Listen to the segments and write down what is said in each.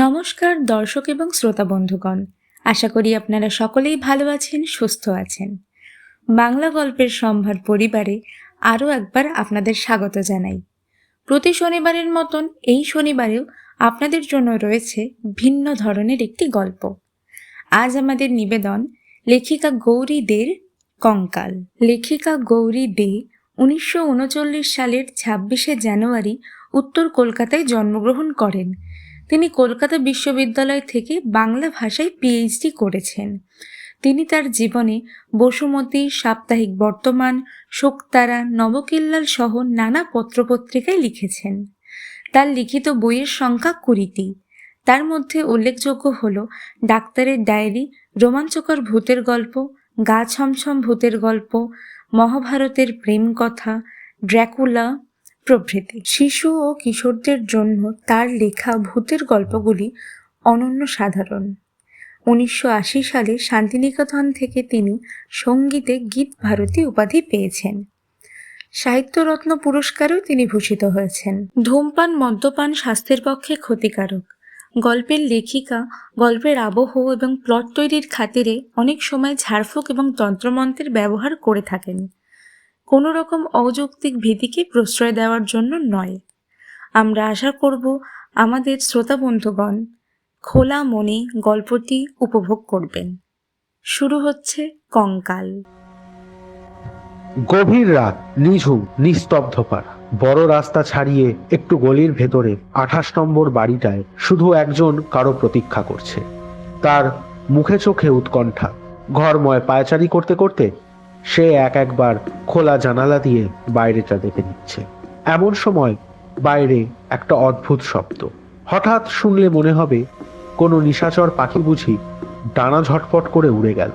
নমস্কার দর্শক এবং শ্রোতা বন্ধুগণ, আশা করি আপনারা সকলেই ভালো আছেন, সুস্থ আছেন। বাংলা গল্পের সম্ভার পরিবারে আরও একবার আপনাদের স্বাগত জানাই। প্রতি শনিবারের মতন এই শনিবারেও আপনাদের জন্য রয়েছে ভিন্ন ধরনের একটি গল্প। আজ আমাদের নিবেদন লেখিকা গৌরী দের কঙ্কাল। লেখিকা গৌরী দে 1939 সালের 26শে জানুয়ারি উত্তর কলকাতায় জন্মগ্রহণ করেন। তিনি কলকাতা বিশ্ববিদ্যালয় থেকে বাংলা ভাষায় পিএইচডি করেছেন। তিনি তার জীবনে বসুমতী, সাপ্তাহিক বর্তমান, শোকতারা, নবকিল্লাল সহ নানা পত্রপত্রিকায় লিখেছেন। তার লিখিত বইয়ের সংখ্যা 20টি। তার মধ্যে উল্লেখযোগ্য হল ডাক্তারের ডায়েরি, রোমাঞ্চকর ভূতের গল্প, গা ছমছম ভূতের গল্প, মহাভারতের প্রেম কথা, ড্র্যাকুলা প্রভৃতি। শিশু ও কিশোরদের জন্য তার লেখা ভূতের গল্পগুলি অনন্য সাধারণ। 1980 সালে শান্তিনিকেতন থেকে তিনি সঙ্গীতে গীত ভারতী উপাধি পেয়েছেন। সাহিত্যরত্ন পুরস্কারেও তিনি ভূষিত হয়েছেন। ধূমপান, মদ্যপান স্বাস্থ্যের পক্ষে ক্ষতিকারক। গল্পের লেখিকা গল্পের আবহ এবং প্লট তৈরির খাতিরে অনেক সময় ঝাড়ফুঁক এবং তন্ত্রমন্ত্রের ব্যবহার করে থাকেন, কোনো রকম অযৌক্তিক ভীতিকে প্রশ্রয় দেওয়ার জন্য নয়। আমরা আশা করব আমাদের শ্রোতা বন্ধুগণ খোলা মনে গল্পটি উপভোগ করবেন। শুরু হচ্ছে কঙ্কাল। গভীর রাত, নিঝুম, নিস্তব্ধ পাড়া। বড় রাস্তা ছাড়িয়ে একটু গলির ভেতরে 28 নম্বর বাড়িটায় শুধু একজন কারো প্রতীক্ষা করছে। তার মুখে চোখে উৎকণ্ঠা। ঘরময় পায়চারি করতে করতে সে একবার খোলা জানালা দিয়ে বাইরেটা দেখে নিচ্ছে। এমন সময় বাইরে একটা অদ্ভুত শব্দ। হঠাৎ শুনলে মনে হবে কোনো নিশাচর পাখি বুঝি ডানা ঝটপট করে উড়ে গেল।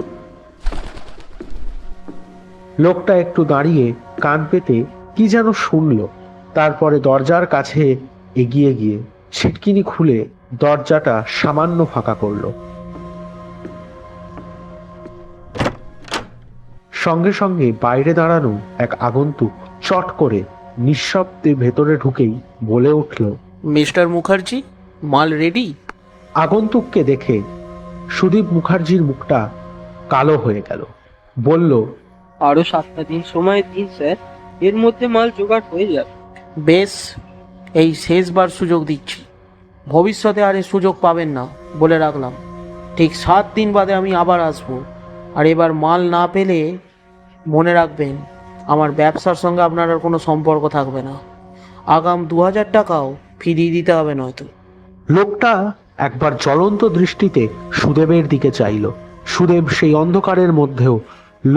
লোকটা একটু দাঁড়িয়ে কান পেতে কি যেন শুনল, তারপরে দরজার কাছে এগিয়ে গিয়ে ছিটকিনি খুলে দরজাটা সামান্য ফাঁকা করল। সঙ্গে সঙ্গে বাইরে দাঁড়ানো এক আগন্তুক চট করে নিঃশব্দে ভেতরে ঢুকেই বলে উঠল, মিস্টার মুখার্জি, মাল রেডি? আগন্তুককে দেখে সুদীপ মুখার্জির মুখটা কালো হয়ে গেল। বলল, আরো 7টা দিন সময় দিন স্যার, এর মধ্যে মাল জোগাড় হয়ে যাবে। বেশ, এই শেষবার সুযোগ দিচ্ছি, ভবিষ্যতে আর এই সুযোগ পাবেন না বলে রাখলাম। ঠিক 7 দিন বাদে আমি আবার আসবো, আর এবার মাল না পেলে মনে রাখবেন আমার ব্যবসার সঙ্গে আপনার আর কোনো সম্পর্ক থাকবে না। আগাম 2000 টাকাও ফিরিয়ে দিতে হবে নয়তো। লোকটা একবার জ্বলন্ত দৃষ্টিতে সুদেবের দিকে চাইল। সুদেব সেই অন্ধকারের মধ্যেও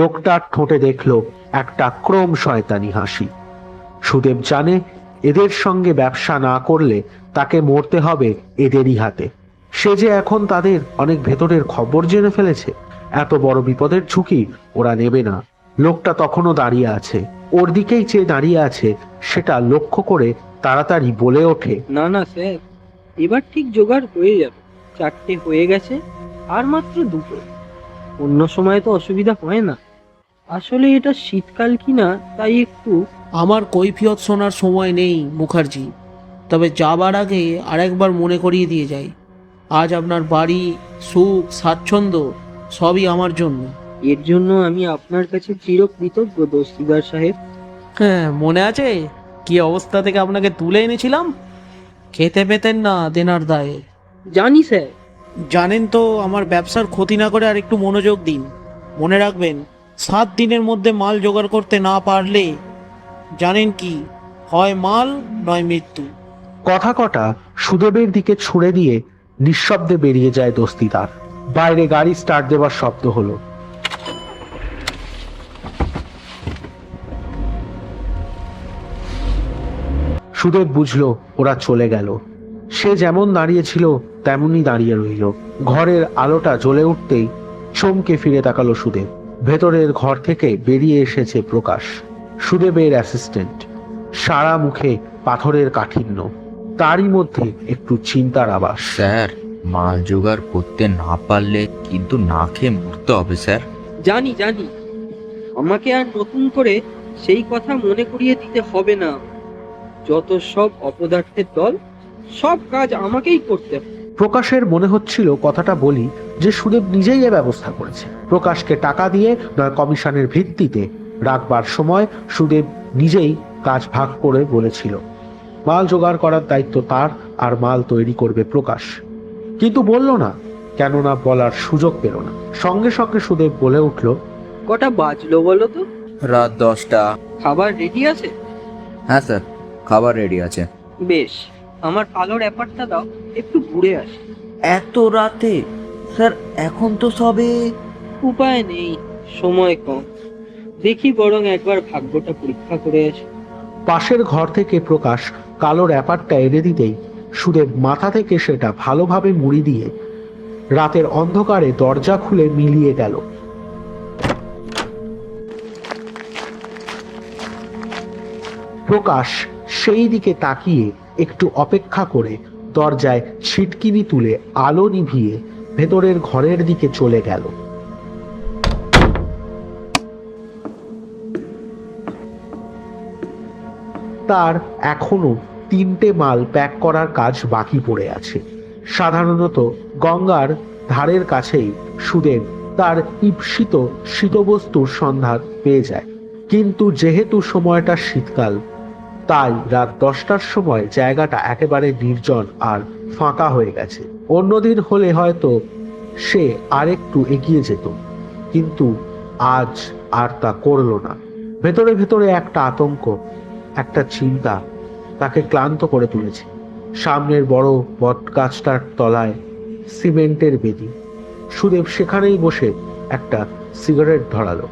লোকটার ঠোঁটে দেখল একটা ক্রম শয়তানি হাসি। সুদেব জানে এদের সঙ্গে ব্যবসা না করলে তাকে মরতে হবে এদেরই হাতে। সে যে এখন তাদের অনেক ভেতরের খবর জেনে ফেলেছে, এত বড় বিপদের ঝুঁকি ওরা নেবে না। লোকটা তখনও দাঁড়িয়ে আছে, ওর দিকেই চেয়ে দাঁড়িয়ে আছে। সেটা লক্ষ্য করে তাড়াতাড়ি বলে ওঠে, না না স্যার, এবার ঠিক জোগাড় হয়ে যাবে। 4টে হয়ে গেছে, আর মাত্র 2টো। অন্য সময় তো অসুবিধা হয় না। আসলে এটা শীতকাল কিনা তাই একটু। আমার কৈফিয়ত শোনার সময় নেই মুখার্জি, তবে যাবার আগে আরেকবার মনে করিয়ে দিয়ে যাই, আজ আপনার বাড়ি, সুখ, স্বাচ্ছন্দ্য সবই আমার জন্য। এর জন্য আমি আপনার কাছে চিরকৃতজ্ঞ দস্তিদার সাহেব। হ্যাঁ, মনে আছে কি অবস্থা থেকে আপনাকে তুলে এনেছিলাম? খেতে পেতেন না দেনার দায়ে। জানি স্যার। জানেন তো, আমার ব্যবসার ক্ষতি না করে আর একটু মনোযোগ দিন। মনে রাখবেন, 7 দিনের মধ্যে মাল জোগাড় করতে না পারলে জানেন কি হয়, মাল নয় মৃত্যু। কথা কটা সুদেবের দিকে ছুড়ে দিয়ে নিঃশব্দে বেরিয়ে যায় দস্তিদার। বাইরে গাড়ি স্টার্ট দেবার শব্দ হলো। সুদেব বুঝলো ওরা চলে গেল। সে যেমন দাঁড়িয়েছিল তেমনই দাঁড়িয়ে রইল। ঘরের আলোটা জ্বলে উঠতেই চমকে ফিরে তাকালো সুদেব। ভেতরের ঘর থেকে বেরিয়ে এসেছে প্রকাশ, সুদেবের অ্যাসিস্ট্যান্ট। সারা মুখে পাথরের কাঠিন্য, তারই মধ্যে একটু চিন্তার আভাস। স্যার, মাল জোগাড় করতে না পারলে কিন্তু না খেয়ে মরতে হবে স্যার। জানি জানি, আমাকে আর নতুন করে সেই কথা মনে করিয়ে দিতে হবে না। যত সব অপদার্থের দল, সব কাজ আমাকেই করতে হবে। প্রকাশের মনে হচ্ছিল কথাটা বলি যে সুদেব নিজেই এ ব্যবস্থা করেছে। প্রকাশকে টাকা দিয়ে নয় কমিশনের ভিত্তিতে রাখবার সময় সুদেব নিজেই কাজ ভাগ করে বলেছিল মাল জোগাড় করার দায়িত্ব তার আর মাল তৈরি করবে প্রকাশ। কিন্তু বলল না, কেননা বলার সুযোগ পেল না। সঙ্গে সঙ্গে সুদেব বলে উঠল, কটা বাজলো বলো তো? রাত 10টা। খাবার রেডি আছে? হ্যাঁ স্যার, খাবার রেডি আছে। বেশ, আমার কালোর অ্যাপারটা দাও, একটু ঘুরে আসি। এত রাতে স্যার? এখন তো সবে। উপায় নেই, সময় কম। দেখি বরং একবার ভাগ্যটা পরীক্ষা করে আসি। পাশের ঘর থেকে প্রকাশ কালোর অ্যাপারটা এনে দিতেই সুদেব মাথা থেকে সেটা ভালোভাবে মুড়ি দিয়ে রাতের অন্ধকারে দরজা খুলে মিলিয়ে গেল। প্রকাশ সেই দিকে তাকিয়ে একটু অপেক্ষা করে দরজায় ছিটকিনি তুলে আলো নিভিয়ে ভেতরের ঘরের দিকে চলে গেল। তার এখনো 3টে মাল প্যাক করার কাজ বাকি পড়ে আছে। সাধারণত গঙ্গার ধারের কাছেই সুদেব তার ঈপ্সিত শীতবস্তুর সন্ধান পেয়ে যায়, কিন্তু যেহেতু সময়টা শীতকাল, তাই রাত 10টার সময় জায়গাটা একেবারে নির্জন আর ফাঁকা হয়ে গেছে। অন্যদিন হলে হয়তো সে আরেকটু এগিয়ে যেত, কিন্তু আজ আর তা করল না। ভেতরে ভেতরে একটা আতঙ্ক, একটা চিন্তা তাকে ক্লান্ত করে তুলেছে। সামনের বড় বটগাছটার তলায় সিমেন্টের বেদি। সুদেব সেখানেই বসে একটা সিগারেট ধরালো।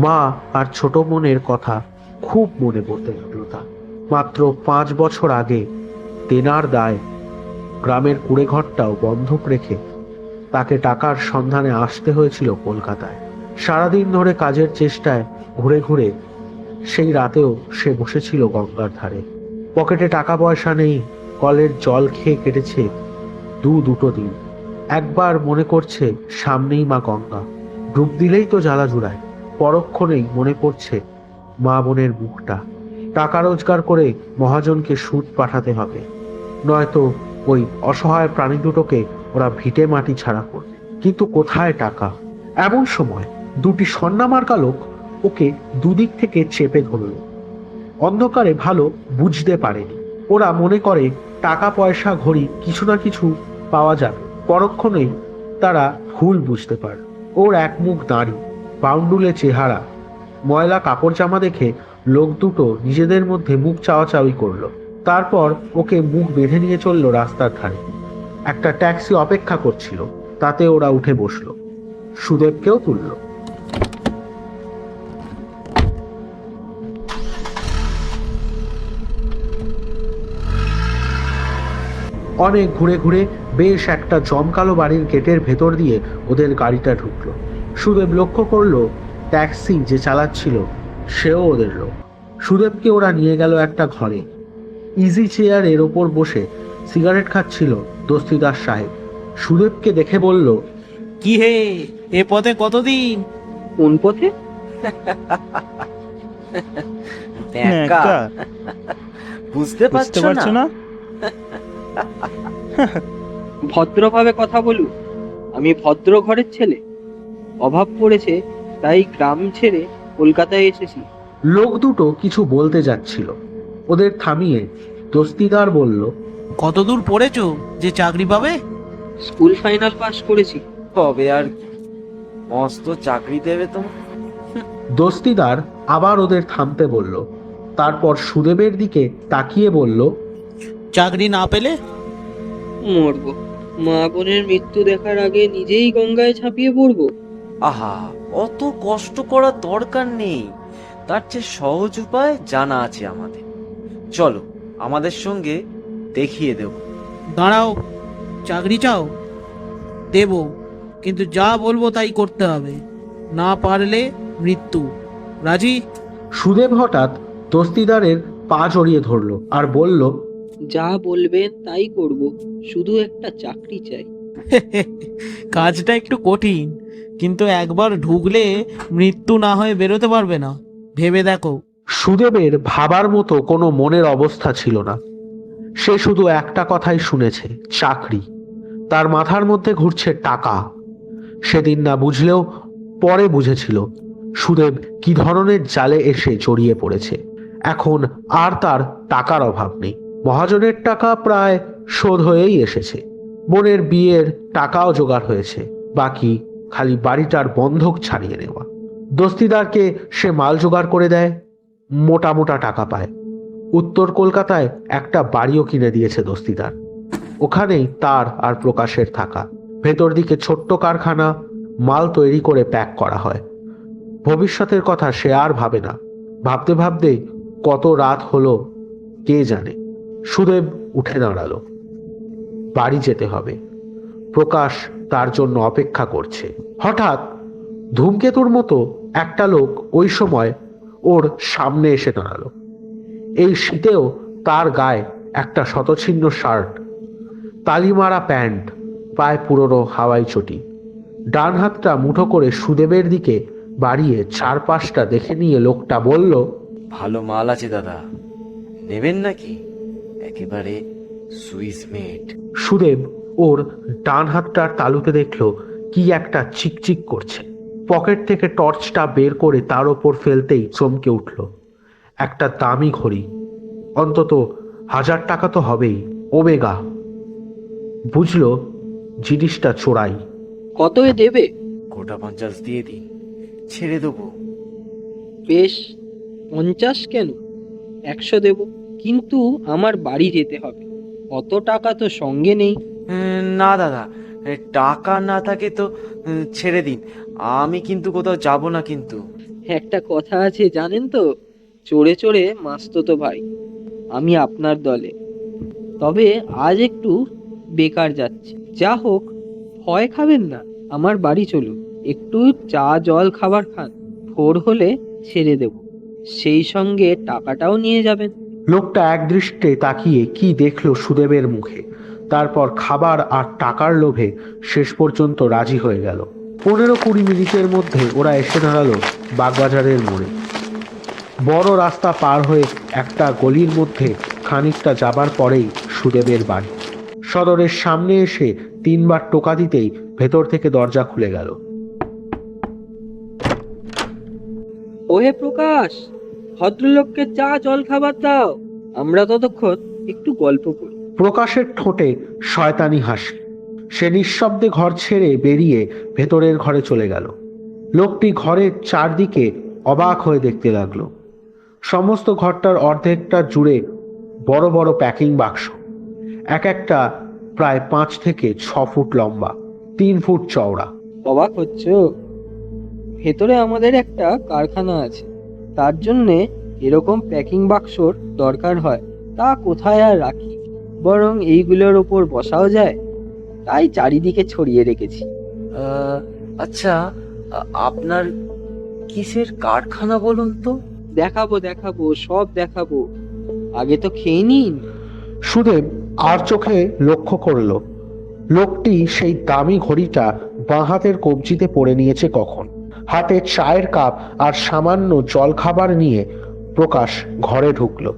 মা আর ছোট বোনের কথা খুব মনে পড়তে লাগলো তার। মাত্র 5 বছর আগে দেনার দায় গ্রামের কুড়ে ঘরটাও বন্ধক রেখে তাকে টাকার সন্ধানে আসতে হয়েছিল কলকাতায়। সারাদিন ধরে কাজের চেষ্টায় ঘুরে ঘুরে সেই রাতেও সে বসেছিল গঙ্গার ধারে। পকেটে টাকা পয়সা নেই, কলের জল খেয়ে কেটেছে দুটো দিন। একবার মনে করছে সামনেই মা গঙ্গা, ডুব দিলেই তো জ্বালা জুড়ায়। পরক্ষণেই মনে পড়ছে মা বোনের মুখটা। টাকা রোজগার করে মহাজনকে সুদ পাঠাতে হবে, নয়তো ওই অসহায় প্রাণী দুটোকে ওরা ভিটে মাটি ছাড়া করবে। কিন্তু কোথায় টাকা? এমন সময় 2টি সন্নামার্কা লোক ওকে দুদিক থেকে চেপে ধরল। অন্ধকারে ভালো বুঝতে পারেনি। ওরা মনে করে টাকা পয়সা ঘড়ি কিছু না কিছু পাওয়া যাবে। পরক্ষণেই তারা ভুল বুঝতে পারে। ওর এক মুখ দাঁড়ি, বাউন্ডুলে চেহারা, ময়লা কাপড় জামা দেখে লোক দুটো নিজেদের মধ্যে মুখ চাওয়াচাওয়ি করলো। তারপর ওকে মুখ বেঁধে নিয়ে চললো রাস্তার ধারে। একটা ট্যাক্সি অপেক্ষা করছিল, তাতে ওরা উঠে বসলো। সুদেবকেও তুললো। অনেক ঘুরে ঘুরে বেশ একটা জমকালো বাড়ির গেটের ভেতর দিয়ে ওদের গাড়িটা ঢুকলো। সুদেব লক্ষ্য করলো ট্যাক্সি যে চালাচ্ছিল সেও ওদের লোক। সুদেবকে ওরা নিয়ে গেল একটা ঘরে। ইজি চেয়ারের ওপর বসে সিগারেট খাচ্ছিল দস্তিদার সাহেব। সুদেবকে দেখে বলল, কি হে, এ পথে কতদিন? কোন পথে? বুঝতে বুঝতে পারছো না? ভদ্রভাবে কথা বলুন। আমি ভদ্র ঘরের ছেলে। অভাব পড়েছে, তাই গ্রাম ছেড়ে কলকাতায় এসেছি। লোক দুটো কিছু বলতে যাচ্ছিল, ওদের থামিয়ে দস্তিদার বলল, কতদূর পড়েছো যে চাকরি পাবে? স্কুল ফাইনাল পাস করেছি। হবে আর কি, মস্ত চাকরি দেবে তোমার। দস্তিদার আবার ওদের থামতে বলল। তারপর সুদেবের দিকে তাকিয়ে বলল, চাকরি না পেলে? মরবো। মা বোনের মৃত্যু দেখার আগে নিজেই গঙ্গায় ঝাঁপিয়ে পড়বো। আহা, অত কষ্ট করার দরকার নেই। তার চেয়ে সহজ উপায় জানা আছে আমাদের। চলো আমাদের সঙ্গে, দেখিয়ে দেব। দাঁড়াও, চাকরি চাও? দেব, কিন্তু যা বলবো তাই করতে হবে। না পারলে মৃত্যু। রাজি? সুদেব হঠাৎ দস্তিদারের পা জড়িয়ে ধরলো আর বলল, যা বলবেন তাই করব, শুধু একটা চাকরি চাই। কাজটা একটু কঠিন, কিন্তু একবার ঢুকলে মৃত্যু না হয়ে বেরোতে পারবে না। ভেবে দেখো, সুদেবের ভাবার মতো কোনো মনের অবস্থা ছিল না। সে শুধু একটা কথাই শুনেছে, চাকরি। তার মাথার মধ্যে ঘুরছে টাকা। সেদিন না বুঝলেও পরে বুঝেছিল সুদেব কি ধরনের জালে এসে জড়িয়ে পড়েছে। এখন আর তার টাকার অভাব নেই। মহাজনের টাকা প্রায় শোধ হয়েই এসেছে। বোনের বিয়ের টাকাও জোগাড় হয়েছে, বাকি খালি বাড়িটার বন্ধক ছাড়িয়ে নেওয়া। দস্তিদারকে সে মাল জোগাড় করে দেয়, মোটা মোটা টাকা পায়। উত্তর কলকাতায় একটা বাড়িও কিনে দিয়েছে দস্তিদার। ওখানেই তার আর প্রকাশের থাকা। ভেতর দিকে ছোট্ট কারখানা, মাল তৈরি করে প্যাক করা হয়। ভবিষ্যতের কথা সে আর ভাবে না। ভাবতে ভাবতে কত রাত হলো কে জানে। সুদেব উঠে দাঁড়ালো। বাড়ি যেতে হবে। প্রকাশ তার জন্য অপেক্ষা করছে। হঠাৎ ধূমকেতুর মতো একটা লোক ওই সময় ওর সামনে এসে দাঁড়ালো। এই শীতেও তার গায়ে একটা শতছিন্ন শার্ট, তালিমারা প্যান্ট, পায়ে পুরনো হাওয়াই চটি। ডান হাতটা মুঠো করে সুদেবের দিকে বাড়িয়ে চারপাশটা দেখে নিয়ে লোকটা বলল, ভালো মাল আছে দাদা, নেবেন নাকি? একেবারে সুইস মেড। সুদেব ওর ডান হাতটার তালুতে দেখলো কি একটা চিকচিক করছে। পকেট থেকে টর্চটা বের করে তার ওপর ফেলতেই চমকে উঠল। একটা দামি ঘড়ি, অন্তত 1000 টাকা তো হবেই। ওমেগা। বুঝলো জিনিসটা চোরাই। কত এ দেবে? গোটা 50 দিয়ে দিন, ছেড়ে দেবো। বেশ, 50 কেন, 100 দেব, কিন্তু আমার বাড়ি যেতে হবে। অত টাকা তো সঙ্গে নেই। না দাদা, টাকা না থাকে তো ছেড়ে দিন। আমি কিন্তু কোথাও যাব না কিন্তু। একটা কথা আছে জানেন তো, চড়ে চড়ে মাসতুতো ভাই। আমি আপনার দলে, তবে আজ একটু বেকার যাচ্ছে। যা হোক, ভয় খাবেন না, আমার বাড়ি চলুন, একটু চা জল খাবার খান, ভোর হলে ছেড়ে দেব, সেই সঙ্গে টাকাটাও নিয়ে যাবেন। লোকটা একদৃষ্টে তাকিয়ে কি দেখলো সুদেবের মুখে, তারপর খাবার আর টাকার লোভে শেষ পর্যন্ত রাজি হয়ে গেল। 15-20 মিনিটের মধ্যে ওরা এসে দাঁড়ালো বাগবাজারের মোড়ে। বড় রাস্তা পার হয়ে একটা গলির মধ্যে খানিকটা যাবার পরেই সুদেবের বাড়ি। সদরের সামনে এসে 3 বার টোকা দিতেই ভেতর থেকে দরজা খুলে গেল। ওহে প্রকাশ, ভদ্রলোককে চা জল খাবার দাও, আমরা ততক্ষণ একটু গল্প করি। প্রকাশের ঠোঁটে শয়তানি হাসি। সে নিঃশব্দে ঘর ছেড়ে বেরিয়ে ভেতরের ঘরে চলে গেল। লোকটি ঘরের চারদিকে অবাক হয়ে দেখতে লাগলো। সমস্ত ঘরটার অর্ধেকটা জুড়ে বড় বড় প্যাকিং বাক্স, এক একটা প্রায় 5 থেকে 6 ফুট লম্বা, 3 ফুট চওড়া। অবাক হচ্ছ? ভেতরে আমাদের একটা কারখানা আছে, তার জন্যে এরকম প্যাকিং বাক্সর দরকার হয়। তা কোথায় আর রাখি, বরং এইগুলোর ওপর বসাও যায়, তাই চারিদিকে ছড়িয়ে রেখেছি। আচ্ছা, আপনার কিসের কারখানা বলুন তো? দেখাবো দেখাবো, সব দেখাবো, আগে তো খেয়ে নিন। সুদেব আর চোখে লক্ষ্য করল লোকটি সেই দামি ঘড়িটা বাঁ হাতের কবজিতে পরে নিয়েছে কখন। হাতে চায়ের কাপ আর সামান্য জল খাবার নিয়ে প্রকাশ ঘরে ঢুকলো।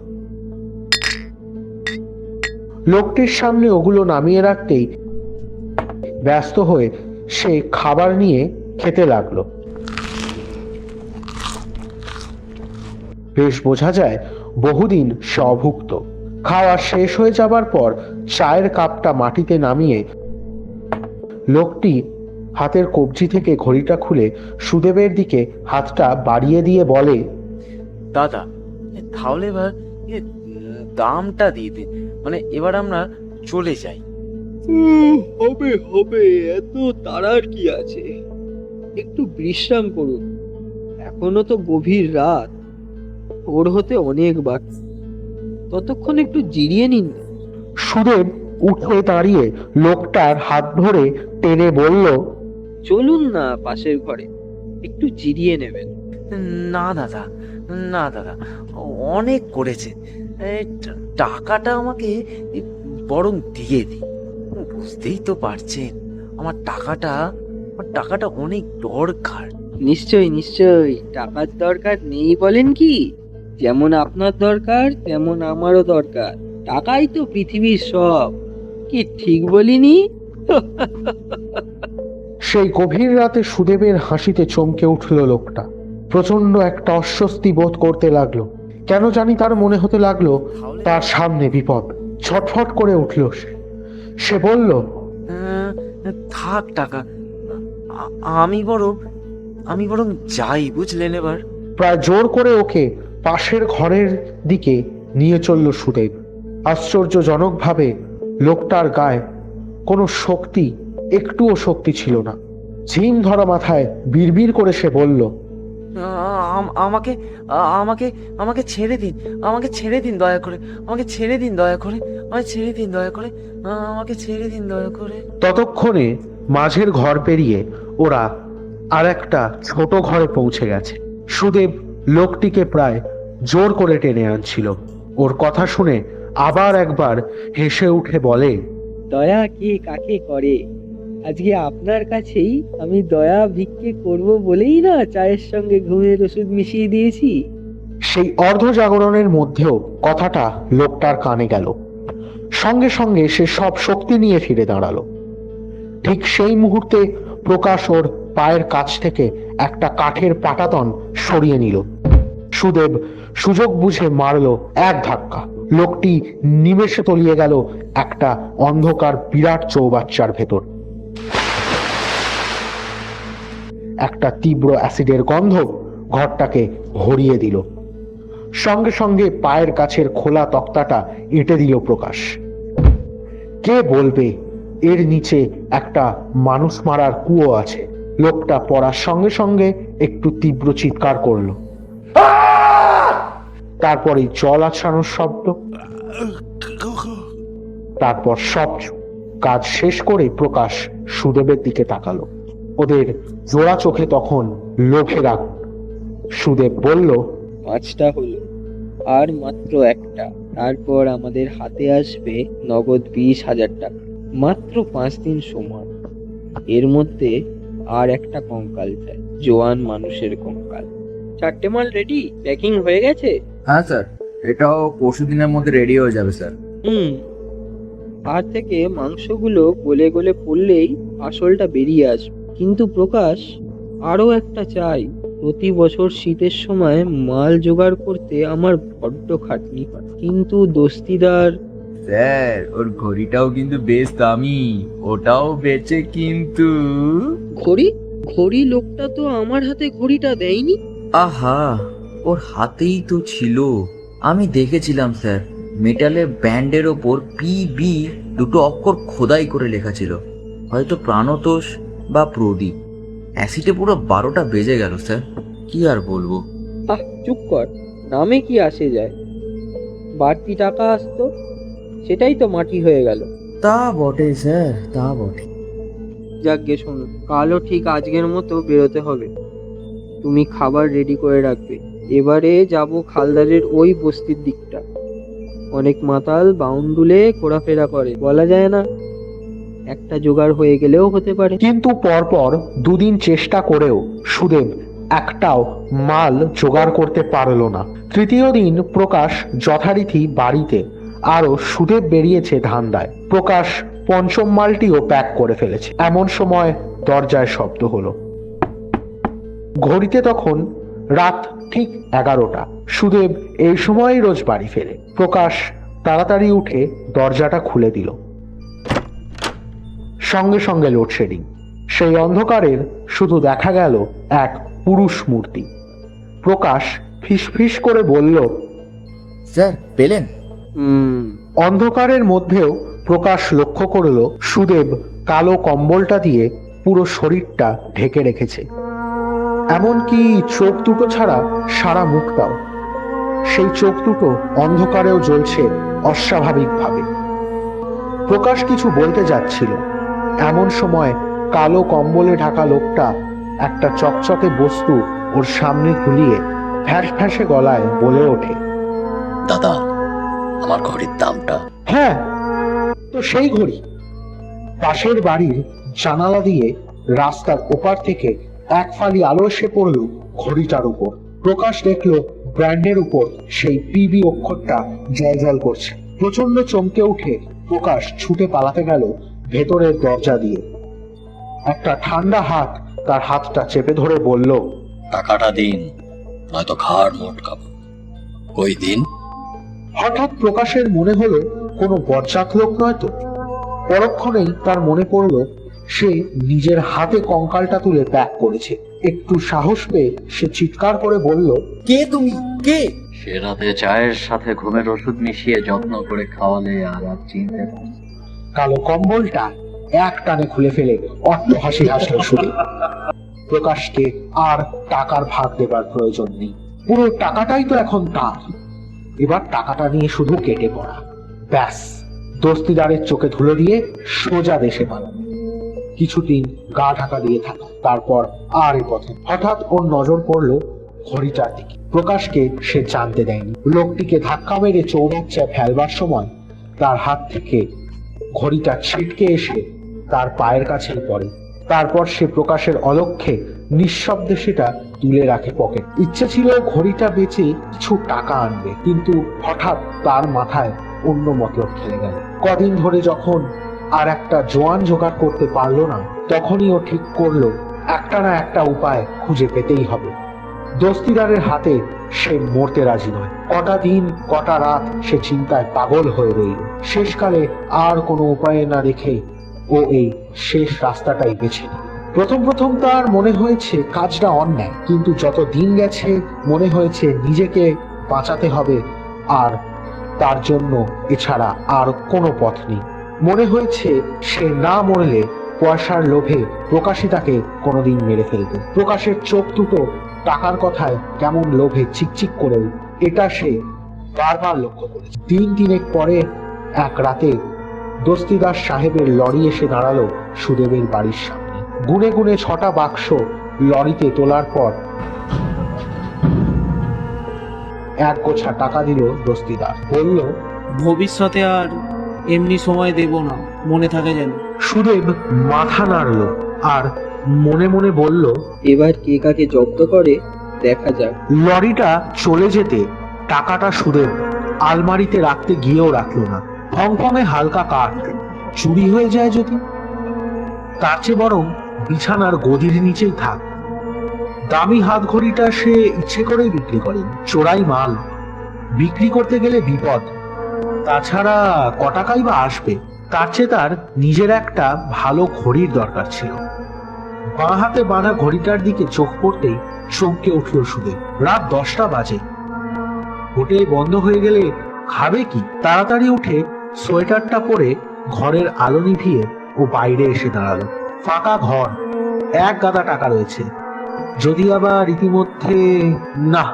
লোকটির সামনে ওগুলো নামিয়ে রাখতেই ব্যস্ত হয়ে সে খাবার নিয়ে খেতে লাগলো। বেশ বোঝা যায় বহুদিন সে অভুক্ত। খাওয়া শেষ হয়ে যাবার পর চায়ের কাপটা মাটিতে নামিয়ে লোকটি হাতের কবজি থেকে ঘড়িটা খুলে সুদেবের দিকে হাতটা বাড়িয়ে দিয়ে বলে, দাদা, তাহলে এবার দামটা দিয়ে দিন, মানে এবার আমরা চলে যাই। হবে হবে, এত তাড়ার কি আছে, একটু বিশ্রাম করুন, এখনো তো গভীর রাত, ভোর হতে অনেক বাকি, ততক্ষণ একটু জিরিয়ে নিন। সুদেব উঠে দাঁড়িয়ে লোকটার হাত ধরে টেনে বলল, চলুন না পাশের ঘরে, একটু জিরিয়ে নেবেন। না দাদা, না দাদা, অনেক করেছে। টাকাটা আমাকে বরং দিয়ে দিন। বুঝতেই তো পারছেন আমার টাকাটা অনেক দরকার। নিশ্চয়ই নিশ্চয়ই, টাকার দরকার নেই বলেন কি? যেমন আপনার দরকার তেমন আমারও দরকার। টাকাই তো পৃথিবীর সব। কি ঠিক বলিনি? সেই গভীর রাতে সুদেবের হাসিতে চমকে উঠল লোকটা। প্রচন্ড একটা অস্বস্তি বোধ করতে লাগলো। কেন জানি তার মনে হতে লাগলো তার সামনে বিপদ। ছটফট করে উঠল সে। সে বলল, আহ, থাক টাকা, আ- আমি বরং আমি বরং যাই, বুঝলেন? এবার প্রায় জোর করে ওকে পাশের ঘরের দিকে নিয়ে চলল সুদেব। আশ্চর্যজনকভাবে লোকটার গায়ে কোনো শক্তি, একটুও শক্তি ছিল না। ঝিম ধরা মাথায় বিড়বিড় করে সে বলল, আমাকে আমাকে আমাকে ছেড়ে দিন, আমাকে ছেড়ে দিন দয়া করে, আমাকে ছেড়ে দিন দয়া করে, আমাকে ছেড়ে দিন দয়া করে, আমাকে ছেড়ে দিন দয়া করে। ততক্ষণে মাঝের ঘর পেরিয়ে ওরা আর একটা ছোট ঘরে পৌঁছে গেছে। সুদেব লোকটিকে প্রায় জোর করে টেনে আনছিল। ওর কথা শুনে আবার একবার হেসে উঠে বলে, দয়া কে কাকে করে? আজকে আপনার কাছেই আমি দয়া ভিক্ষে করব বলেই না চায়ের সঙ্গে ঘুমের ওষুধ মিশিয়ে দিয়েছি। সেই অর্ধ জাগরণের মধ্যেও কথাটা লোকটার কানে গেল। সঙ্গে সঙ্গে সে সব শক্তি নিয়ে ফিরে দাঁড়ালো। ঠিক সেই মুহূর্তে প্রকাশ ওর পায়ের কাছ থেকে একটা কাঠের পাটাতন সরিয়ে নিল। সুদেব সুযোগ বুঝে মারল এক ধাক্কা। লোকটি নিমেষে তলিয়ে গেল একটা অন্ধকার বিরাট চৌবাচ্চার ভেতর। একটা তীব্র অ্যাসিডের গন্ধ ঘরটাকে ভরিয়ে দিল। সঙ্গে সঙ্গে পায়ের কাছের খোলা তক্তাটা এঁটে দিল প্রকাশ। কে বলবে এর নিচে একটা মানুষ মারার কুয়ো আছে? লোকটা পড়ার সঙ্গে সঙ্গে একটু তীব্র চিৎকার করলো। তারপরে জল আছড়ানোর শব্দ, তারপর সব চুপ। কাজ শেষ করে প্রকাশ সুদেবের দিকে তাকালো। ওদের জোড়া চোখে তখন লোভের আগুন। সুদেব বলল, পাঁচটা হলো, আর মাত্র একটা। তারপর আমাদের হাতে আসবে নগদ 20,000 টাকা। মাত্র 5 দিন সময়। এর মধ্যে আর একটা কঙ্কাল চাই, জোয়ান মানুষের কঙ্কাল। 4টে মাল রেডি, প্যাকিং হয়ে গেছে? হ্যাঁ স্যার, এটাও পরশু দিনের মধ্যে রেডি হয়ে যাবে স্যার। আর থেকে মাংসগুলো গলে গলে পড়লেই আসলটা বেরিয়ে আসবে। কিন্তু প্রকাশ, আরো একটা চাই। প্রতি বছর শীতের সময় মাল জোগাড় করতে আমার বড্ড খাটনি হয়, কিন্তু দস্তিদার। স্যার, ওর ঘড়িটাও কিন্তু বেশ দামি, ওটাও বেচে কিন্তু। ঘড়ি? ঘড়ি লোকটা তো আমার হাতে ঘড়িটা দেয়নি। আহা, ওর হাতেই তো ছিল, আমি দেখেছিলাম স্যার। মেটালের ব্যান্ডের ওপর পিবি দুটো অক্ষর খোদাই করে লেখা ছিল, হয়তো প্রাণতোষ বা প্রদীপ। অ্যাসিডে পুরো 12টা বেজে গেল স্যার, কি আর বলবো। চুপ কর, নামে কি আসে যায়? বাড়তি টাকা আসতো, সেটাই তো মাটি হয়ে গেল। তা বটে স্যার, তা বটে। যাকগে শোনো, কালও ঠিক আজকের মতো বেরোতে হবে। তুমি খাবার রেডি করে রাখবে। এবারে যাব খালদারের ওই বস্তির দিকটা। অনেক মাতাল বাউন্ডুলে ঘোরাফেরা করে, বলা যায় না, একটা জোগাড় হয়ে গেলেও হতে পারে। কিন্তু পরপর দুদিন চেষ্টা করেও সুদেব একটাও মাল জোগাড় করতে পারল না। তৃতীয় দিন প্রকাশ যথারীতি বাড়িতে, আরও সুদেব বেরিয়েছে ধান্দায়। প্রকাশ পঞ্চম মালটিও প্যাক করে ফেলেছে। এমন সময় দরজায় শব্দ হলো। ঘড়িতে তখন রাত ঠিক 11টা। সুদেব এই সময়ই রোজ বাড়ি ফেরে। প্রকাশ তাড়াতাড়ি উঠে দরজাটা খুলে দিল। সঙ্গে সঙ্গে লোডশেডিং। সেই অন্ধকারের শুধু দেখা গেল এক পুরুষ মূর্তি। প্রকাশ ফিসফিস করে বলল, স্যার পেলেন? অন্ধকারের মধ্যেও প্রকাশ লক্ষ্য করল সুদেব কালো কম্বলটা দিয়ে পুরো শরীরটা ঢেকে রেখেছে, এমনকি চোখ দুটো ছাড়া সারা মুখটাও। সেই চোখ দুটো অন্ধকারেও জ্বলছে অস্বাভাবিকভাবে। প্রকাশ কিছু বলতে যাচ্ছিল, এমন সময় কালো কম্বলে ঢাকা লোকটা একটা চকচকে বস্তু ওর সামনে ঝুলিয়ে ফ্যাঁস ফ্যাঁসে গলায় বলে ওঠে, দাদা, আমার ঘড়ির দামটা। হ্যাঁ, তো সেই ঘড়ি। পাশের বাড়ির জানালা দিয়ে রাস্তার ওপার থেকে এক ফালি আলো এসে পড়ল ঘড়িটার উপর। প্রকাশ দেখল ব্র্যান্ডের উপর সেই পিবি অক্ষরটা জল করছে। প্রচন্ড চমকে উঠে প্রকাশ ছুটে পালাতে গেল ভেতরের দরজা দিয়ে। একটা ঠান্ডা হাত তার হাতটা চেপে ধরে বলল, টাকাটা দিন, নয়তো ঘাড় মোটকাবো। ওই দিন হঠাৎ প্রকাশের মনে হলো কোনো বজ্জাত লোক নয় তো। পরক্ষণেই তার মনে পড়লো সে নিজের হাতে কঙ্কালটা তুলে প্যাক করেছে। একটু সাহস পেয়ে সে চিৎকার করে বলল, কে তুমি, কে? সে রাতে চায়ের সাথে ঘুমের ওষুধ মিশিয়ে যত্ন করে খাওয়ালে আর চিনতে পারছি। কালো কম্বলটা এক টানে খুলে ফেলে অট্ট হাসি হাসলো সুদীপ। প্রকাশকে আর টাকার ভাগ দেবার প্রয়োজন নেই, পুরো টাকাটাই তো এখন তার। এবার টাকাটা নিয়ে শুধু কেটে পড়া, ব্যাস। দস্তিদারের চোখে ধুলো দিয়ে সোজা দেশে পালানো, কিছুদিন গা ঢাকা দিয়ে থাকা, তারপর আর এ পথে। হঠাৎ ওর নজর পড়লো ঘড়িটার দিকে। প্রকাশকে সে জানতে দেয়নি। লোকটিকে ধাক্কা মেরে চৌবাচ্চায় ফেলবার সময় তার হাত থেকে ঘড়িটা ছিটকে এসে তার পায়ের কাছেই পড়ে। তারপর সে প্রকাশের অলক্ষ্যে নিঃশব্দে সেটা তুলে রাখে পকেট। ইচ্ছে ছিল ঘড়িটা বেচে কিছু টাকা আনবে, কিন্তু হঠাৎ তার মাথায় অন্য মতলব খেলে গেল। কদিন ধরে যখন আর একটা জোয়ান জোগাড় করতে পারলো না, তখনই ও ঠিক করলো একটা না একটা উপায় খুঁজে পেতেই হবে। দস্তিদারের হাতে সে মরতে রাজি নয়। কটা দিন কটা রাত সে চিন্তায় পাগল হয়ে রইল। শেষকালে আর কোনো উপায় না দেখে ও এই শেষ রাস্তাটাই বেছে নিল। প্রথম তার মনে হয়েছে কাজটা অন্যায়, কিন্তু যত দিন গেছে মনে হয়েছে নিজেকে বাঁচাতে হবে, আর তার জন্য এছাড়া আর কোনো পথ নেই। মনে হয়েছে সে না মরলে পয়সার লোভে প্রকাশই তাকে কোনোদিন মেরে ফেলবে। প্রকাশের চোখ দুটো টাকার কথায় কেমন লোভে চিকচিক করে, এটা সে বারবার লক্ষ্য করেছে। দিন তিনেক পরে এক রাতে দস্তিদার সাহেবের লরি এসে দাঁড়ালো সুদেবের বাড়ির সামনে। গুনে গুনে 6টা বাক্স লরিতে তোলার পর এক গোছা টাকা দিল দস্তিদার। বলল, ভবিষ্যতে আর এমনি সময় দেব না, মনে থাকে যেন। সুদেব মাথা নাড়ল আর মনে মনে বলল, এবার কে কাকে জব্দ করে দেখা যাক। লরিটা চলে যেতে টাকাটা সুদেব আলমারিতে রাখতে গিয়েও রাখলো না। হংকংয়ে হালকা কাঠ, চুরি হয়ে যায় যদি, তার চেয়ে বরং বিছানার গদির নিচেই থাক। দামি হাত ঘড়িটা সে ইচ্ছে করেই বিক্রি করেন, চোরাই মাল, বিক্রি করতে গেলে বিপদ, তাছাড়া কটাকাই বা আসবে। তার চেয়ে তার নিজের একটা ভালো ঘড়ির দরকার ছিল। বাঁ হাতে বাঁধা ঘড়িটার দিকে চোখ পড়তেই চমকে উঠল সুদেব। রাত 10টা বাজে। হোটেল বন্ধ হয়ে গেলে খাবে কি? তাড়াতাড়ি উঠে সোয়েটারটা পরে ঘরের আলো নিভিয়ে ও বাইরে এসে দাঁড়ালো। ফাঁকা ঘর, এক গাদা টাকা রয়েছে। যদি আবার ইতিমধ্যে না,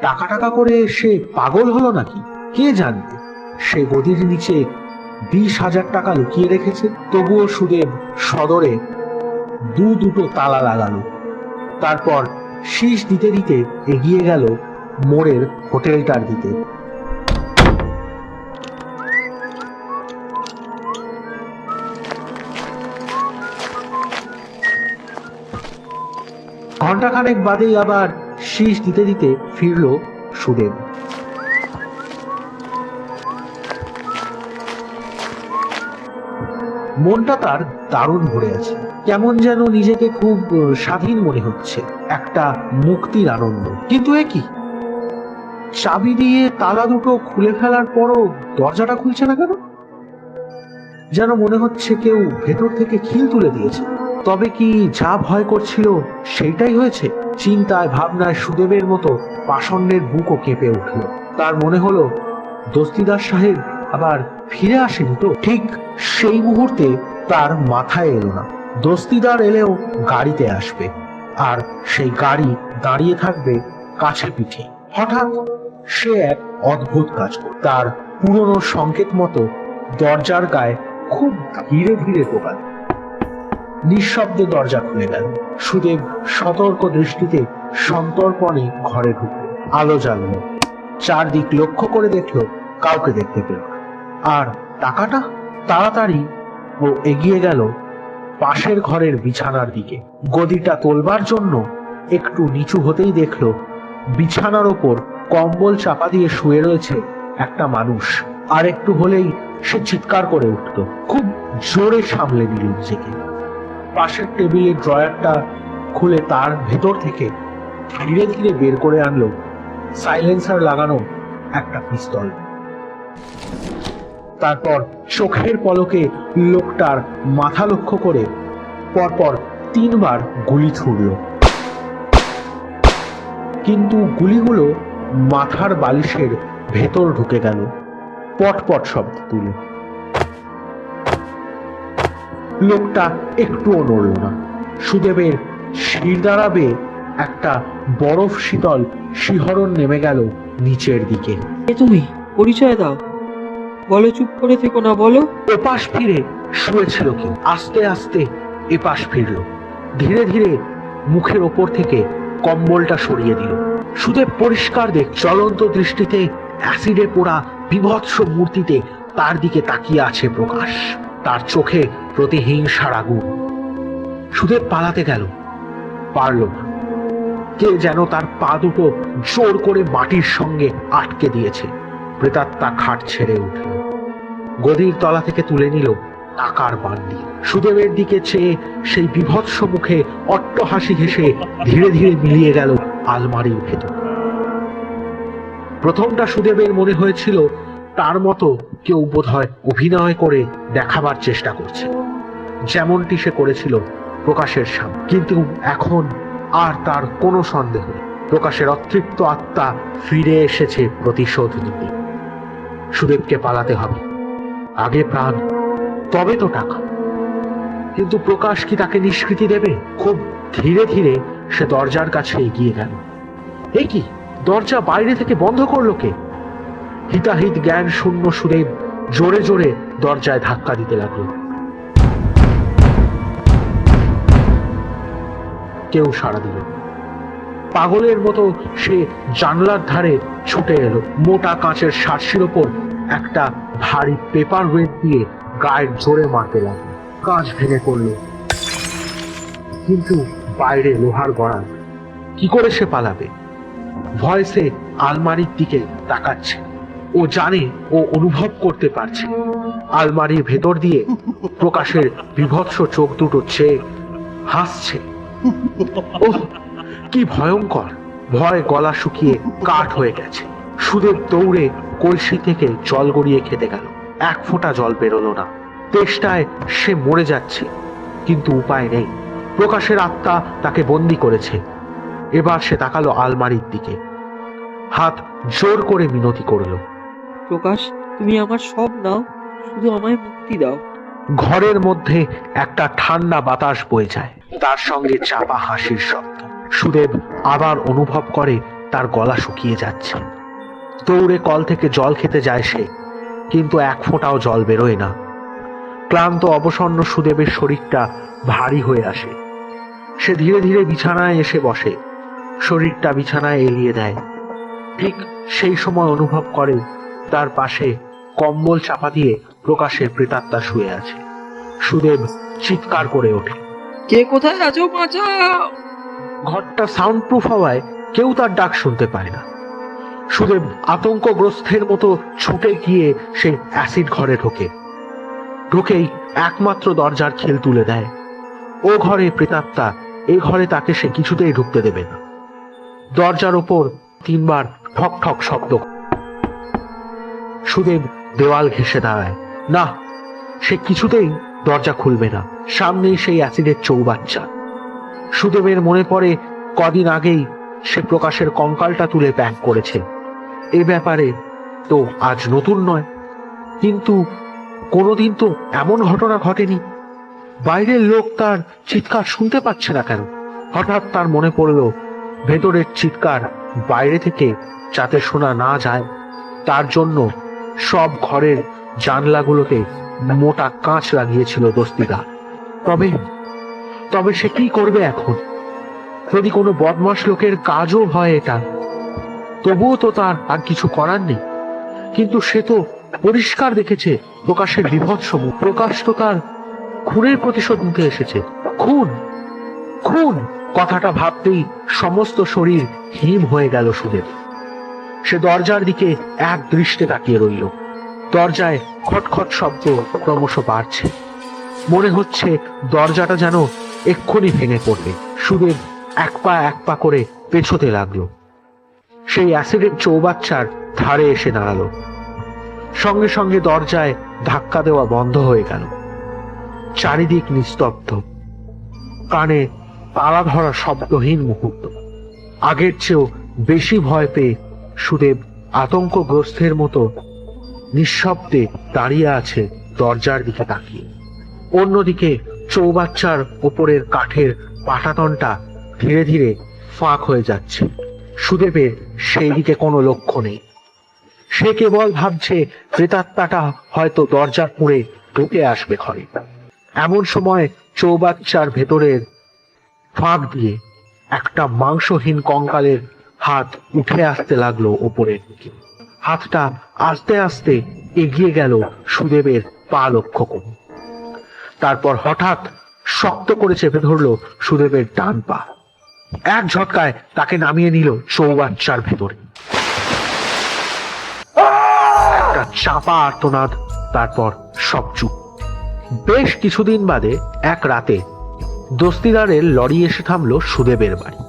টাকা করে সে পাগল হলো নাকি কে জানবে। সে গদির নিচে 20,000 টাকা লুকিয়ে রেখেছে। তবুও সুদেব সদরে দুটো তালা লাগালো। তারপর শীষ দিতে দিতে এগিয়ে গেল মোড়ের হোটেলটার দিকে। ঘন্টাখানেক বাদেই আবার শীষ দিতে দিতে ফিরল সুদেব। মনটা তার দারুণ ভরে আছে, কেমন যেন নিজেকে খুব স্বাধীন মনে হচ্ছে, একটা মুক্তির আনন্দ। কিন্তু এ কি, চাবি দিয়ে তালা দুটো খুলে ফেলার পরও দরজাটা খুলছে না কেন? যেন মনে হচ্ছে কেউ ভেতর থেকে খিল তুলে দিয়েছে। তবে কি যা ভয় করছিল সেইটাই হয়েছে? চিন্তায় ভাবনায় সুদেবের মতো পাষণ্ডের বুকও কেঁপে উঠল। তার মনে হলো দস্তিদার সাহেব আবার ফিরে আসেনি তো। ঠিক সেই মুহূর্তে তার মাথায় এলো না দস্তিদার এলেও গাড়িতে আসবে, আর সেই গাড়ি দাঁড়িয়ে থাকবে কাছে পিঠে। হঠাৎ সে এক অদ্ভুত কাজ করল। তার পুরনো সংকেত মতো দরজার গায়ে খুব ধীরে ধীরে টোকাল। নিঃশব্দে দরজা খুলে গেল। সুদেব সতর্ক দৃষ্টিতে সন্তর্পণে ঘরে ঢুকল। আলো জ্বাললো, চারদিক লক্ষ্য করে দেখলো কাউকে দেখতে পেল। আর টাকাটা? তাড়াতাড়ি ও এগিয়ে গেল পাশের ঘরের বিছানার দিকে। গদিটা তোলবার জন্য একটু নিচু হতেই দেখলো বিছানার ওপর কম্বল চাপা দিয়ে শুয়ে রয়েছে একটা মানুষ। আর একটু হলেই সে চিৎকার করে উঠত। খুব জোরে সামলে নিল নিজেকে। পাশের টেবিলের ড্রয়ারটা খুলে তার ভেতর থেকে ধীরে ধীরে বের করে আনলো সাইলেন্সার লাগানো একটা পিস্তল। তারপর চোখের পলকে লোকটার মাথা লক্ষ্য করে পরপর 3 বার গুলি ছুড়ল, কিন্তু গুলিগুলো মাথার বালিশের ভেতর ঢুকে গেল পটপট শব্দ তুলে। লোকটা একটুও নড়ল না। সুদেবের শির দাঁড়াবে একটা বরফ শীতল শিহরণ নেমে গেল নিচের দিকে। এ তুমি পরিচয় দাও, বলো, চুপ করে থেকো না, বলো। এপাশ ফিরে শুয়েছিল কি, আস্তে আস্তে এপাশ ফিরল। ধীরে ধীরে মুখের ওপর থেকে কম্বলটা সরিয়ে দিল। সুদেব পরিষ্কার দেখ জ্বলন্ত দৃষ্টিতে অ্যাসিডে পোড়া বিভৎস মূর্তিতে তার দিকে তাকিয়ে আছে প্রকাশ। তার চোখে প্রতিহিংসার আগুন। সুদেব পালাতে গেল, পারল না। কে যেন তার পা দুটো জোর করে মাটির সঙ্গে আটকে দিয়েছে। প্রেতাত্মা খাট ছেড়ে উঠল, গদির তলা থেকে তুলে নিল টাকার বান্ডিল। সুদেবের দিকে চেয়ে সেই বিভৎস মুখে অট্টহাসি হেসে ধীরে ধীরে মিলিয়ে গেল আলমারির ভেতর। প্রথমটা সুদেবের মনে হয়েছিল তার মতো কেউ বোধহয় অভিনয় করে দেখাবার চেষ্টা করছে, যেমনটি সে করেছিল প্রকাশের সামনে। কিন্তু এখন আর তার কোনো সন্দেহ নেই, প্রকাশের অতৃপ্ত আত্মা ফিরে এসেছে প্রতিশোধ নিতে। সুদেবকে পালাতে হবে, আগে প্রাণ, তবে তো টাকা। কিন্তু প্রকাশ কি তাকে নিষ্কৃতি দেবে? খুব ধীরে ধীরে সে দরজার কাছে এগিয়ে গেল। এ কি, দরজা বাইরে থেকে বন্ধ করলো কে? হিতাহিত জ্ঞান শূন্য সুদেব জোরে জোরে দরজায় ধাক্কা দিতে লাগলো। কেউ সাড়া দিল। পাগলের মতো সে জানলার ধারে ছুটে এলো। মোটা কাঁচের সার্সির ওপর একটা ভারী পেপার ওয়েট দিয়ে গায়ের জোরে মারতে লাগলো। কাঁচ ভেঙে পড়লো, কিন্তু বাইরে লোহার গড়াল। কি করে সে পালাবে? ভয়েসে আলমারির দিকে তাকাচ্ছে। ও জানে, ও অনুভব করতে পারছে আলমারির ভেতর দিয়ে প্রকাশের বিভৎস চোখ দুটো চেয়ে হাসছে। ও কি ভয়ঙ্কর! ভয় গলা শুকিয়ে কাঠ হয়ে গেছে। সুদেব দৌড়ে কলসি থেকে জল গড়িয়ে খেতে গেল। 1 ফোঁটা জল বেরোলো না। তেষ্টায় সে মরে যাচ্ছে, কিন্তু উপায় নেই। প্রকাশের আত্মা তাকে বন্দি করেছে। এবার সে তাকালো আলমারির দিকে, হাত জোর করে মিনতি করলো। প্রকাশ, তুমি আমার সব নাও, শুধু আমায় মুক্তি দাও। ঘরের মধ্যে একটা ঠান্ডা বাতাস বয়ে যায়, তার সঙ্গে চাপা হাসির শব্দ। সুদেব আবার অনুভব করে তার গলা শুকিয়ে যাচ্ছে। দৌড়ে কল থেকে জল খেতে যায় সে, কিন্তু 1 ফোঁটাও জল বেরোয় না। ক্লান্ত অবসন্ন সুদেবের শরীরটা ভারী হয়ে আসে। সে ধীরে ধীরে বিছানায় এসে বসে, শরীরটা বিছানায় এলিয়ে দেয়। ঠিক সেই সময় অনুভব করে তার পাশে কম্বল চাপা দিয়ে প্রকাশের প্রেতাত্মা শুয়ে আছে। সুদেব চিৎকার করে ওঠে, কে কোথায় আছো, বাঁচাও! ঘরটা সাউন্ড প্রুফ হওয়ায় কেউ তার ডাক শুনতে পায় না। সুদেব আতঙ্কগ্রস্তের মতো ছুটে গিয়ে সেই অ্যাসিড ঘরে ঢোকেই একমাত্র দরজার খিল তুলে দেয়। ও ঘরে প্রেতাত্মা, এ ঘরে তাকে সে কিছুতেই ঢুকতে দেবে না। দরজার ওপর 3 বার ঠক ঠক শব্দ। সুদেব দেওয়াল ঘেঁষে দাঁড়ায়। না, সে কিছুতেই দরজা খুলবে না। সামনেই সেই অ্যাসিডের চৌবাচ্চা। সুদেবের মনে পড়ে কদিন আগেই সে প্রকাশের কঙ্কালটা তুলে প্যাক করেছে। এ ব্যাপারে তো আজ নতুন নয়, কিন্তু কোনোদিন তো এমন ঘটনা ঘটেনি। বাইরের লোক তার চিৎকার শুনতে পাচ্ছে না কেন? হঠাৎ তার মনে পড়ল ভেতরের চিৎকার বাইরে থেকে যাতে শোনা না যায়, তার জন্য সব ঘরের জানলাগুলোতে মোটা কাঁচ লাগিয়েছিল দস্তিদার। তবে সে কি করবে এখন? যদি কোনো বদমাশ লোকের কাজও হয় এটা, তবুও তো তার আর কিছু করার নেই। কিন্তু সে তো পরিষ্কার দেখেছে প্রকাশের বিভৎস মুখ। প্রকাশ তো তার খুনের প্রতিশোধ নিতে এসেছে। খুন! কথাটা ভাবতেই সমস্ত শরীর হিম হয়ে গেল সুদেব। সে দরজার দিকে এক দৃষ্টে তাকিয়ে রইল। দরজায় খটখট শব্দ ক্রমশ বাড়ছে। মনে হচ্ছে দরজাটা যেন এক্ষুনি ভেঙে পড়বে। সুদেব এক পা করে পেছোতে লাগলো। সেই অ্যাসিডের চৌবাচ্চার ধারে এসে দাঁড়ালো। সঙ্গে সঙ্গে দরজায় ধাক্কা দেওয়া বন্ধ হয়ে গেল। চারিদিক নিস্তব্ধ, কানে তালা ধরা শব্দহীন মুহূর্ত। আগের চেয়েও বেশি ভয় পেয়ে সুদেব আতঙ্কগ্রস্তের মতো নিঃশব্দে দাঁড়িয়ে আছে দরজার দিকে তাকিয়ে। অন্যদিকে চৌবাচ্চার ওপরের কাঠের পাটাতনটা ধীরে ধীরে ফাঁক হয়ে যাচ্ছে। সুদেবের সেই দিকে কোনো লক্ষ্য নেই। সে কেবল ভাবছে প্রেতাত্মাটা হয়তো দরজা খুঁড়ে ঢুকে আসবে ঘরে। এমন সময় চৌবাচ্চার ভেতরের ফাঁক দিয়ে একটা মাংসহীন কঙ্কালের হাত উঠে আসতে লাগলো ওপরের দিকে। হাতটা আস্তে আস্তে এগিয়ে গেল সুদেবের পা লক্ষ্য করে। তারপর হঠাৎ শক্ত করে চেপে ধরলো সুদেবের ডান পা। এক ঝটকায় তাকে নামিয়ে নিল চৌবাচ্চার ভেতরে। একটা চাপা আর্তনাদ, তারপর সব চুপ। বেশ কিছুদিন বাদে এক রাতে দস্তিদারের লরি এসে থামলো সুদেবের বাড়ি।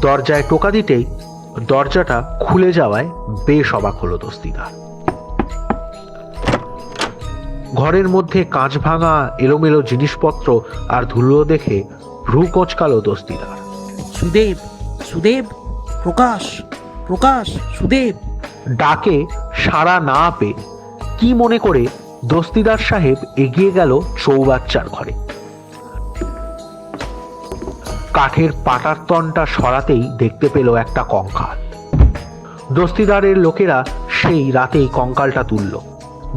দরজায় টোকা দিতেই দরজাটা খুলে যাওয়ায় বেশ অবাক হলো দস্তিদার। ঘরের মধ্যে কাঁচ ভাঙা এলোমেলো জিনিসপত্র আর ধুলো দেখে ভ্রু কোঁচকালো দস্তিদার। সুদেব, সুদেব, প্রকাশ, প্রকাশ, সুদেব। ডাকে সাড়া না পেয়ে কি মনে করে দস্তিদার সাহেব এগিয়ে গেল চৌবাচ্চার ঘরে। কাঠের পাটার তনটা সরাতেই দেখতে পেল একটা কঙ্কাল। দস্তিদারের লোকেরা সেই রাতেই কঙ্কালটা তুলল।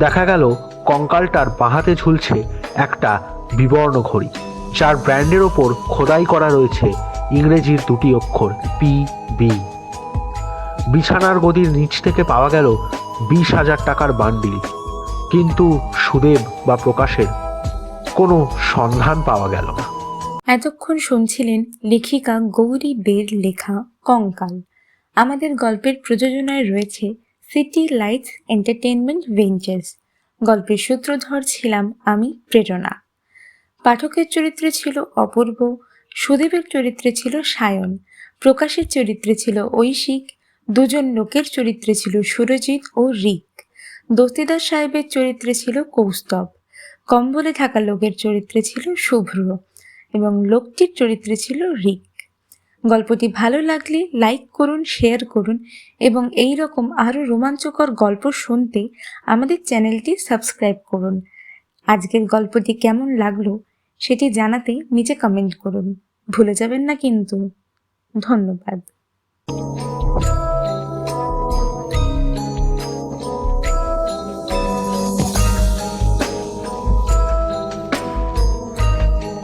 দেখা গেল কঙ্কালটার বাঁহাতে ঝুলছে একটা বিবর্ণ ঘড়ি, যার ব্র্যান্ডের ওপর খোদাই করা রয়েছে ইংরেজির দুটি অক্ষর PB। বিছানার গদির নিচ থেকে পাওয়া গেল 20,000 টাকার বান্ডিল, কিন্তু সুদেব বা প্রকাশের কোনো সন্ধান পাওয়া গেল না। এতক্ষণ শুনছিলেন লেখিকা গৌরী বের লেখা কঙ্কাল। আমাদের গল্পের প্রযোজনায় রয়েছে সিটি লাইটস এন্টারটেইনমেন্ট ভেঞ্চার্স। গল্পের সূত্রধর ছিলাম আমি, প্রেরণা। পাঠকের চরিত্রে ছিল অপূর্ব, সুদেবের চরিত্রে ছিল সায়ন, প্রকাশের চরিত্রে ছিল ঐশিক, দুজন লোকের চরিত্রে ছিল সুরজিৎ ও রিক, দস্তিদার সাহেবের চরিত্রে ছিল কৌস্তব, কম্বলে থাকা লোকের চরিত্রে ছিল শুভ্র এবং লোকটির চরিত্রে ছিল রিক। গল্পটি ভালো লাগলে লাইক করুন, শেয়ার করুন এবং এই রকম আরও রোমাঞ্চকর গল্প শুনতে আমাদের চ্যানেলটি সাবস্ক্রাইব করুন। আজকের গল্পটি কেমন লাগলো সেটি জানাতে নিচে কমেন্ট করুন, ভুলে যাবেন না কিন্তু। ধন্যবাদ।